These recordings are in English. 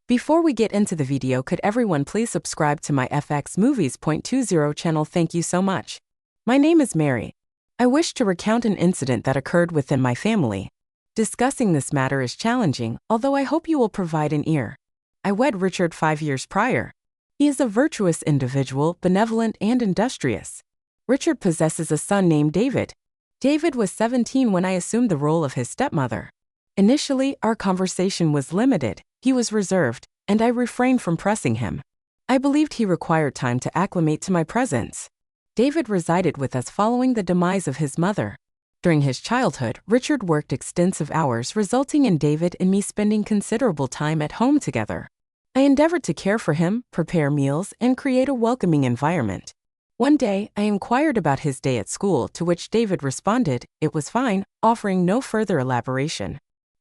Before we get into the video, could everyone please subscribe to my FXmovies.20 channel? Thank you so much. My name is Mary. I wish to recount an incident that occurred within my family. Discussing this matter is challenging, although I hope you will provide an ear. I wed Richard 5 years prior. He is a virtuous individual, benevolent and industrious. Richard possesses a son named David. David was 17 when I assumed the role of his stepmother. Initially, our conversation was limited. He was reserved, and I refrained from pressing him. I believed he required time to acclimate to my presence. David resided with us following the demise of his mother. During his childhood, Richard worked extensive hours, resulting in David and me spending considerable time at home together. I endeavored to care for him, prepare meals, and create a welcoming environment. One day, I inquired about his day at school, to which David responded, "It was fine," offering no further elaboration.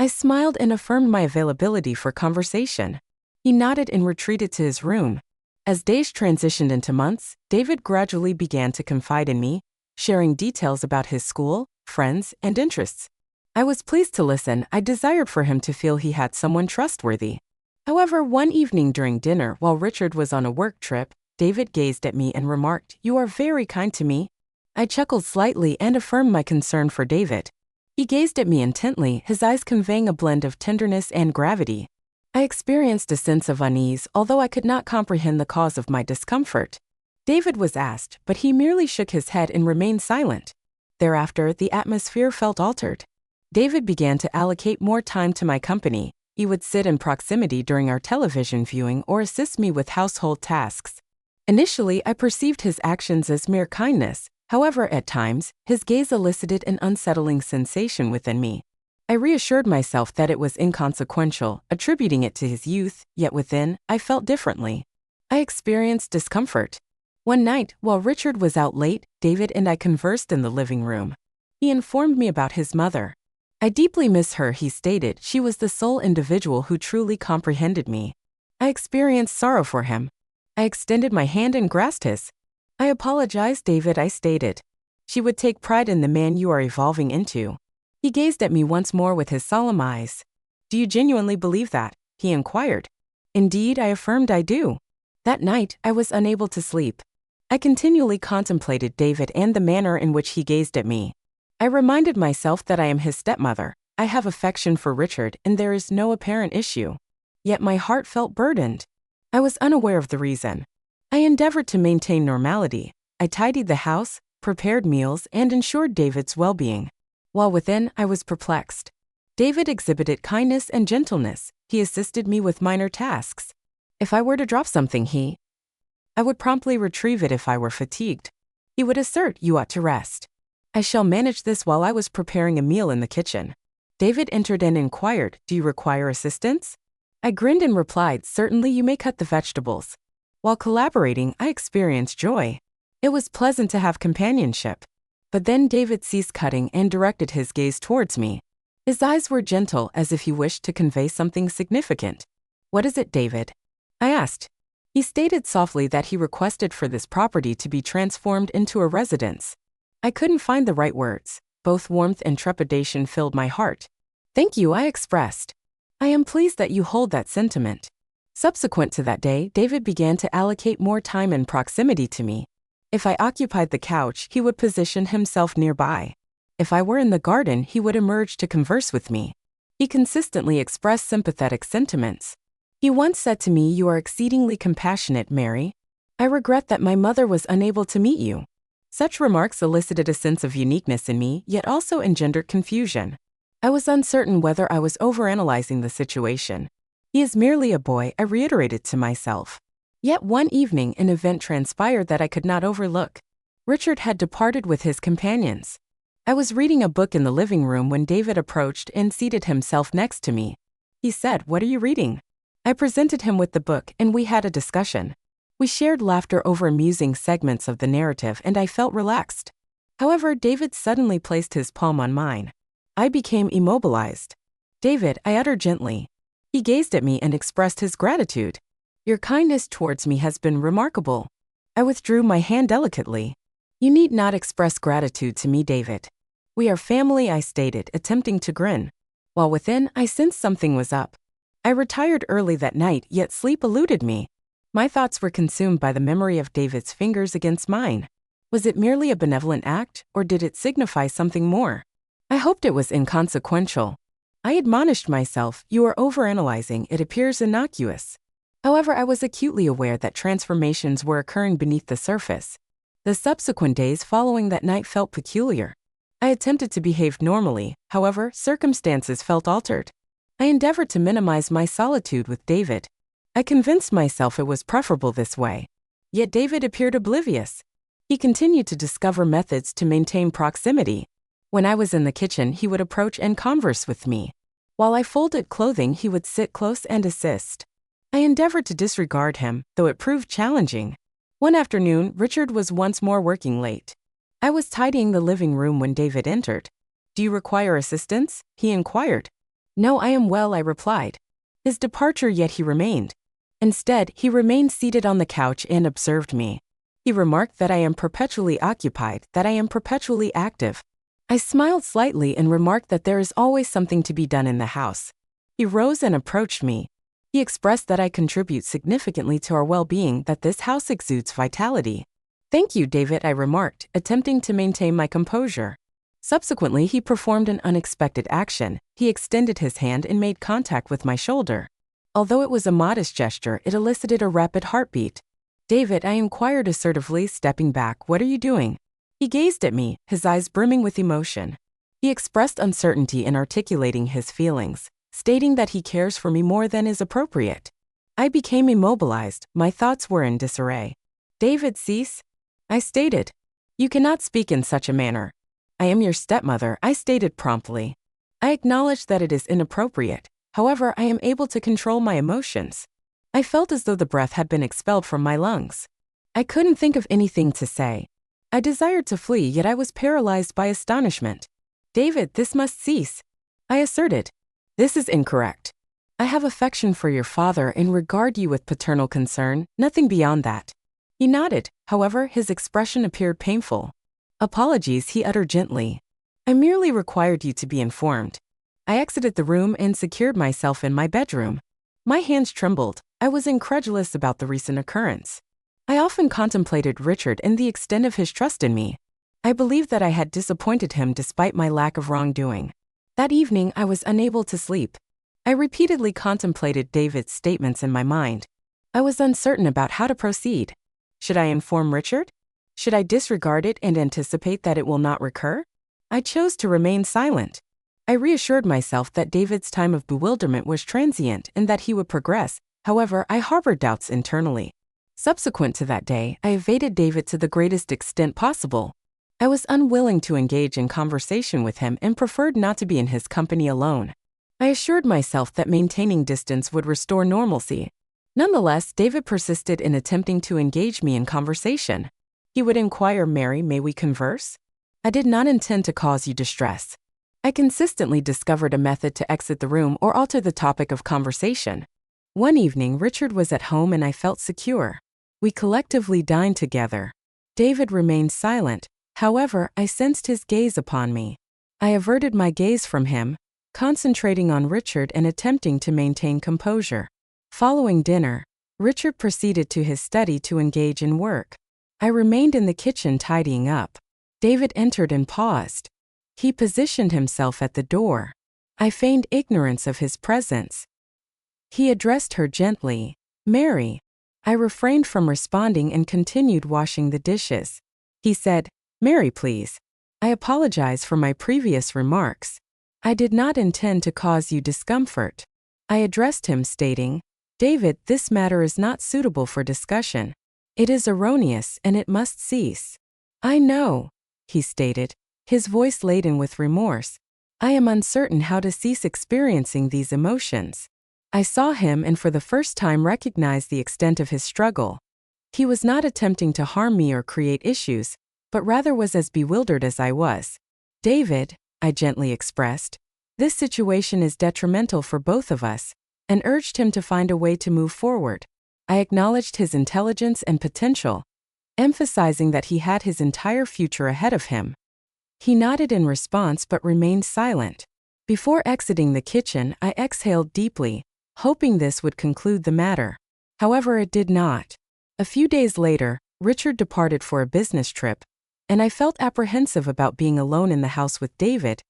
I smiled and affirmed my availability for conversation. He nodded and retreated to his room. As days transitioned into months, David gradually began to confide in me, sharing details about his school, friends, and interests. I was pleased to listen. I desired for him to feel he had someone trustworthy. However, one evening during dinner, while Richard was on a work trip, David gazed at me and remarked, "You are very kind to me." I chuckled slightly and affirmed my concern for David. He gazed at me intently, his eyes conveying a blend of tenderness and gravity. I experienced a sense of unease, although I could not comprehend the cause of my discomfort. David was asked, but he merely shook his head and remained silent. Thereafter, the atmosphere felt altered. David began to allocate more time to my company. He would sit in proximity during our television viewing or assist me with household tasks. Initially, I perceived his actions as mere kindness. However, at times, his gaze elicited an unsettling sensation within me. I reassured myself that it was inconsequential, attributing it to his youth, yet within, I felt differently. I experienced discomfort. One night, while Richard was out late, David and I conversed in the living room. He informed me about his mother. "I deeply miss her," he stated. "She was the sole individual who truly comprehended me." I experienced sorrow for him. I extended my hand and grasped his. "I apologize, David," I stated. "She would take pride in the man you are evolving into." He gazed at me once more with his solemn eyes. "Do you genuinely believe that?" he inquired. "Indeed," I affirmed, "I do." That night, I was unable to sleep. I continually contemplated David and the manner in which he gazed at me. I reminded myself that I am his stepmother. I have affection for Richard, and there is no apparent issue. Yet my heart felt burdened. I was unaware of the reason. I endeavored to maintain normality. I tidied the house, prepared meals, and ensured David's well-being. While within, I was perplexed. David exhibited kindness and gentleness. He assisted me with minor tasks. If I were to drop something, I would promptly retrieve it if I were fatigued. He would assert, "You ought to rest." I shall manage this. While I was preparing a meal in the kitchen, David entered and inquired, "Do you require assistance?" I grinned and replied, "Certainly, you may cut the vegetables." While collaborating, I experienced joy. It was pleasant to have companionship. But then David ceased cutting and directed his gaze towards me. His eyes were gentle, as if he wished to convey something significant. "What is it, David?" I asked. He stated softly that he requested for this property to be transformed into a residence. I couldn't find the right words. Both warmth and trepidation filled my heart. "Thank you," I expressed. "I am pleased that you hold that sentiment." Subsequent to that day, David began to allocate more time and proximity to me. If I occupied the couch, he would position himself nearby. If I were in the garden, he would emerge to converse with me. He consistently expressed sympathetic sentiments. He once said to me, "You are exceedingly compassionate, Mary. I regret that my mother was unable to meet you." Such remarks elicited a sense of uniqueness in me, yet also engendered confusion. I was uncertain whether I was overanalyzing the situation. "He is merely a boy," I reiterated to myself. Yet one evening, an event transpired that I could not overlook. Richard had departed with his companions. I was reading a book in the living room when David approached and seated himself next to me. He said, "What are you reading?" I presented him with the book, and we had a discussion. We shared laughter over amusing segments of the narrative, and I felt relaxed. However, David suddenly placed his palm on mine. I became immobilized. "David," I uttered gently. He gazed at me and expressed his gratitude. "Your kindness towards me has been remarkable." I withdrew my hand delicately. "You need not express gratitude to me, David. We are family," I stated, attempting to grin. While within, I sensed something was up. I I retired early that night, yet sleep eluded me. My thoughts were consumed by the memory of David's fingers against mine. Was it merely a benevolent act, or did it signify something more? I hoped it was inconsequential. I admonished myself, you are overanalyzing, it appears innocuous. However, I was acutely aware that transformations were occurring beneath the surface. The subsequent days following that night felt peculiar. I attempted to behave normally, however, circumstances felt altered. I endeavored to minimize my solitude with David. I convinced myself it was preferable this way. Yet David appeared oblivious. He continued to discover methods to maintain proximity. When I was in the kitchen, he would approach and converse with me. While I folded clothing, he would sit close and assist. I endeavored to disregard him, though it proved challenging. One afternoon, Richard was once more working late. I was tidying the living room when David entered. Do you require assistance? He inquired. No, I am well, I replied. His departure, yet he remained. Instead, he remained seated on the couch and observed me. He remarked that I am perpetually occupied, that I am perpetually active. I smiled slightly and remarked that there is always something to be done in the house. He rose and approached me. He expressed that I contribute significantly to our well-being, that this house exudes vitality. Thank you, David, I remarked, attempting to maintain my composure. Subsequently, he performed an unexpected action. He extended his hand and made contact with my shoulder. Although it was a modest gesture, it elicited a rapid heartbeat. David, I inquired assertively, stepping back, what are you doing? He gazed at me, his eyes brimming with emotion. He expressed uncertainty in articulating his feelings, stating that he cares for me more than is appropriate. I became immobilized, my thoughts were in disarray. David, cease. I stated. You cannot speak in such a manner. I am your stepmother, I stated promptly. I acknowledge that it is inappropriate. However, I am able to control my emotions. I felt as though the breath had been expelled from my lungs. I couldn't think of anything to say. I desired to flee, yet I was paralyzed by astonishment. David, this must cease. I asserted. This is incorrect. I have affection for your father and regard you with paternal concern, nothing beyond that. He nodded, however, his expression appeared painful. Apologies, he uttered gently. I merely required you to be informed. I exited the room and secured myself in my bedroom. My hands trembled. I was incredulous about the recent occurrence. I often contemplated Richard and the extent of his trust in me. I believed that I had disappointed him despite my lack of wrongdoing. That evening, I was unable to sleep. I repeatedly contemplated David's statements in my mind. I was uncertain about how to proceed. Should I inform Richard? Should I disregard it and anticipate that it will not recur? I chose to remain silent. I reassured myself that David's time of bewilderment was transient and that he would progress. However, I harbored doubts internally. Subsequent to that day, I evaded David to the greatest extent possible. I was unwilling to engage in conversation with him and preferred not to be in his company alone. I assured myself that maintaining distance would restore normalcy. Nonetheless, David persisted in attempting to engage me in conversation. He would inquire, Mary, may we converse? I did not intend to cause you distress. I consistently discovered a method to exit the room or alter the topic of conversation. One evening, Richard was at home and I felt secure. We collectively dined together. David remained silent. However, I sensed his gaze upon me. I averted my gaze from him, concentrating on Richard and attempting to maintain composure. Following dinner, Richard proceeded to his study to engage in work. I remained in the kitchen tidying up. David entered and paused. He positioned himself at the door. I feigned ignorance of his presence. He addressed her gently, Mary. I refrained from responding and continued washing the dishes. He said, Mary, please. I apologize for my previous remarks. I did not intend to cause you discomfort. I addressed him stating, David, this matter is not suitable for discussion. It is erroneous and it must cease. I know, he stated, his voice laden with remorse. I am uncertain how to cease experiencing these emotions. I saw him and for the first time recognized the extent of his struggle. He was not attempting to harm me or create issues, but rather was as bewildered as I was. David, I gently expressed, this situation is detrimental for both of us, and urged him to find a way to move forward. I acknowledged his intelligence and potential, emphasizing that he had his entire future ahead of him. He nodded in response but remained silent. Before exiting the kitchen, I exhaled deeply, hoping this would conclude the matter. However, it did not. A few days later, Richard departed for a business trip, and I felt apprehensive about being alone in the house with David,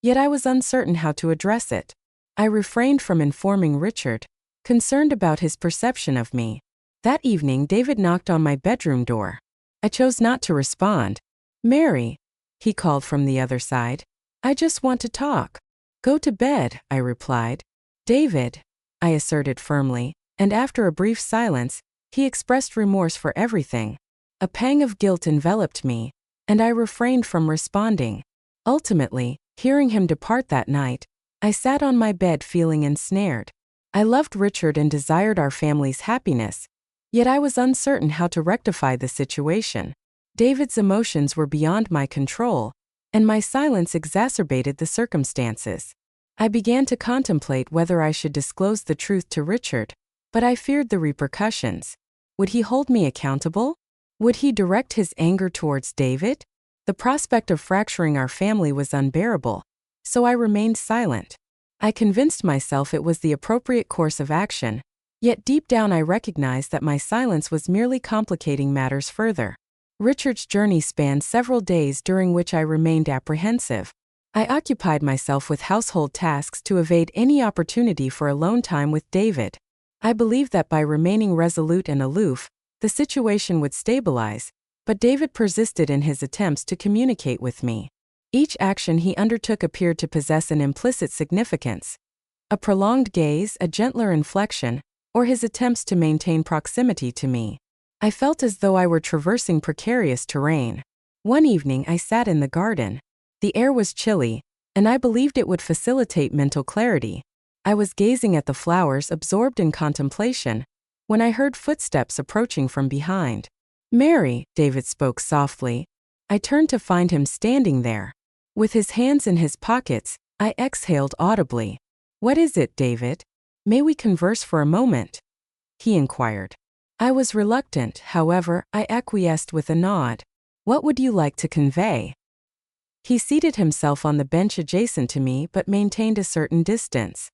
yet I was uncertain how to address it. I refrained from informing Richard, concerned about his perception of me. That evening, David knocked on my bedroom door. I chose not to respond. "Mary," he called from the other side. "I just want to talk." "Go to bed," I replied. "David," I asserted firmly, and after a brief silence, he expressed remorse for everything. A pang of guilt enveloped me, and I refrained from responding. Ultimately, hearing him depart that night, I sat on my bed feeling ensnared. I loved Richard and desired our family's happiness, yet I was uncertain how to rectify the situation. David's emotions were beyond my control, and my silence exacerbated the circumstances. I began to contemplate whether I should disclose the truth to Richard, but I feared the repercussions. Would he hold me accountable? Would he direct his anger towards David? The prospect of fracturing our family was unbearable, so I remained silent. I convinced myself it was the appropriate course of action, yet deep down I recognized that my silence was merely complicating matters further. Richard's journey spanned several days during which I remained apprehensive. I occupied myself with household tasks to evade any opportunity for alone time with David. I believed that by remaining resolute and aloof, the situation would stabilize, but David persisted in his attempts to communicate with me. Each action he undertook appeared to possess an implicit significance. A prolonged gaze, a gentler inflection, or his attempts to maintain proximity to me. I felt as though I were traversing precarious terrain. One evening I sat in the garden. The air was chilly, and I believed it would facilitate mental clarity. I was gazing at the flowers, absorbed in contemplation, when I heard footsteps approaching from behind. "Mary," David spoke softly. I turned to find him standing there. With his hands in his pockets, I exhaled audibly. "What is it, David? May we converse for a moment?" he inquired. I was reluctant, however, I acquiesced with a nod. "What would you like to convey?" He seated himself on the bench adjacent to me but maintained a certain distance.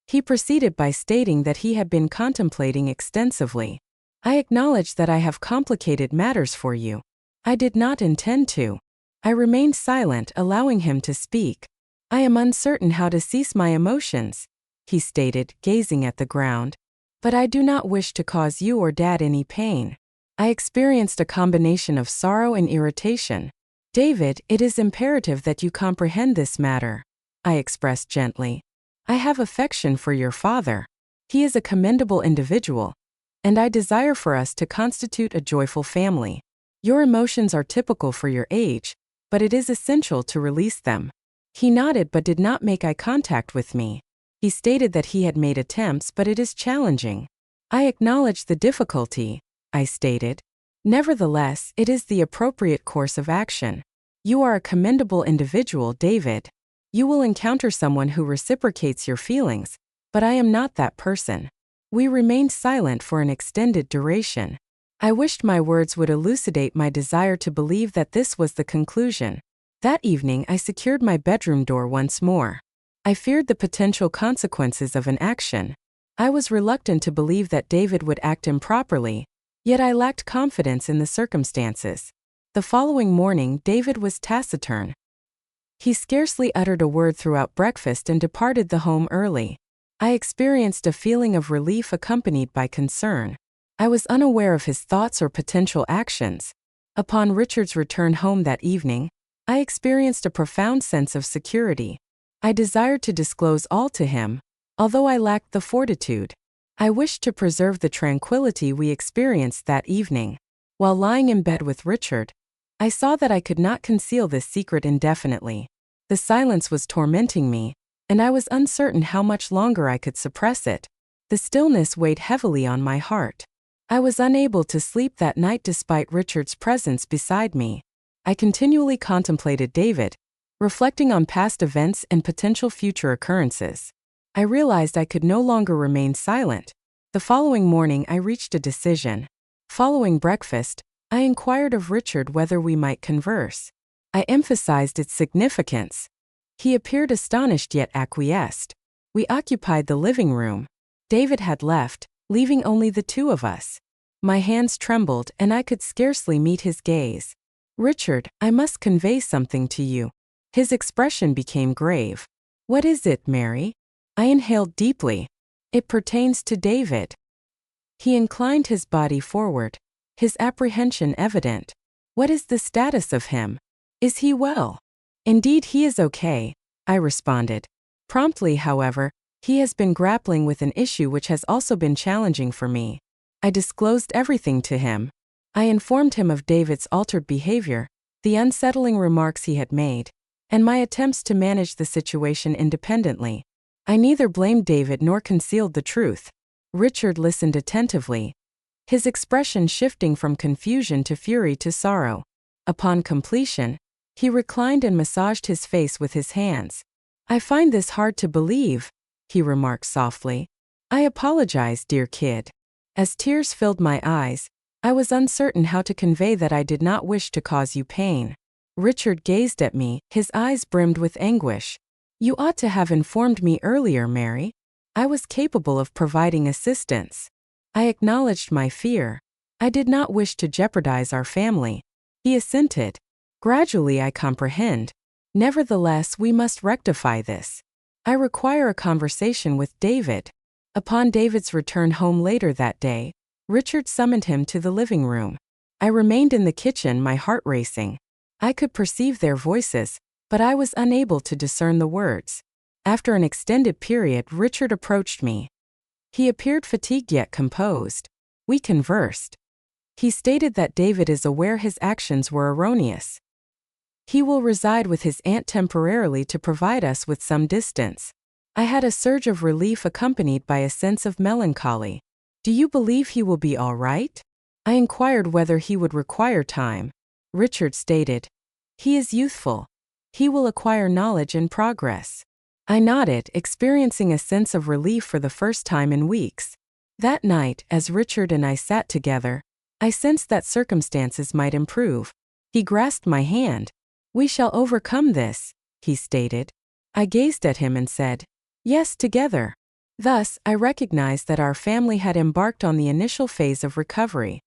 He proceeded by stating that he had been contemplating extensively. "I acknowledge that I have complicated matters for you. I did not intend to." I remained silent, allowing him to speak. "I am uncertain how to cease my emotions," he stated, gazing at the ground. "But I do not wish to cause you or Dad any pain. I experienced a combination of sorrow and irritation. David, it is imperative that you comprehend this matter," I expressed gently. "I have affection for your father. He is a commendable individual, and I desire for us to constitute a joyful family. Your emotions are typical for your age, but it is essential to release them." He nodded but did not make eye contact with me. He stated that he had made attempts, but it is challenging. "I acknowledge the difficulty," I stated. "Nevertheless, it is the appropriate course of action. You are a commendable individual, David. You will encounter someone who reciprocates your feelings, but I am not that person." We remained silent for an extended duration. I wished my words would elucidate my desire to believe that this was the conclusion. That evening I secured my bedroom door once more. I feared the potential consequences of an action. I was reluctant to believe that David would act improperly, yet I lacked confidence in the circumstances. The following morning, David was taciturn. He scarcely uttered a word throughout breakfast and departed the home early. I experienced a feeling of relief accompanied by concern. I was unaware of his thoughts or potential actions. Upon Richard's return home that evening, I experienced a profound sense of security. I desired to disclose all to him, although I lacked the fortitude. I wished to preserve the tranquility we experienced that evening. While lying in bed with Richard, I saw that I could not conceal this secret indefinitely. The silence was tormenting me, and I was uncertain how much longer I could suppress it. The stillness weighed heavily on my heart. I was unable to sleep that night despite Richard's presence beside me. I continually contemplated David, reflecting on past events and potential future occurrences. I realized I could no longer remain silent. The following morning I reached a decision. Following breakfast, I inquired of Richard whether we might converse. I emphasized its significance. He appeared astonished yet acquiesced. We occupied the living room. David had left, leaving only the two of us. My hands trembled and I could scarcely meet his gaze. "Richard, I must convey something to you." His expression became grave. "What is it, Mary?" I inhaled deeply. "It pertains to David." He inclined his body forward, his apprehension evident. "What is the status of him? Is he well?" "Indeed, he is okay," I responded. Promptly, however, he has been grappling with an issue which has also been challenging for me. I disclosed everything to him. I informed him of David's altered behavior, the unsettling remarks he had made, and my attempts to manage the situation independently. I neither blamed David nor concealed the truth. Richard listened attentively, his expression shifting from confusion to fury to sorrow. Upon completion, he reclined and massaged his face with his hands. "I find this hard to believe," he remarked softly. "I apologize, dear kid." As tears filled my eyes, I was uncertain how to convey that I did not wish to cause you pain. Richard gazed at me, his eyes brimmed with anguish. "You ought to have informed me earlier, Mary. I was capable of providing assistance." I acknowledged my fear. I did not wish to jeopardize our family. He assented. "Gradually I comprehend. Nevertheless, we must rectify this. I require a conversation with David." Upon David's return home later that day, Richard summoned him to the living room. I remained in the kitchen, my heart racing. I could perceive their voices, but I was unable to discern the words. After an extended period, Richard approached me. He appeared fatigued yet composed. We conversed. He stated that David is aware his actions were erroneous. He will reside with his aunt temporarily to provide us with some distance. I had a surge of relief accompanied by a sense of melancholy. "Do you believe he will be all right?" I inquired whether he would require time. Richard stated, "He is youthful. He will acquire knowledge and progress." I nodded, experiencing a sense of relief for the first time in weeks. That night, as Richard and I sat together, I sensed that circumstances might improve. He grasped my hand. "We shall overcome this," he stated. I gazed at him and said, "Yes, together." Thus, I recognized that our family had embarked on the initial phase of recovery.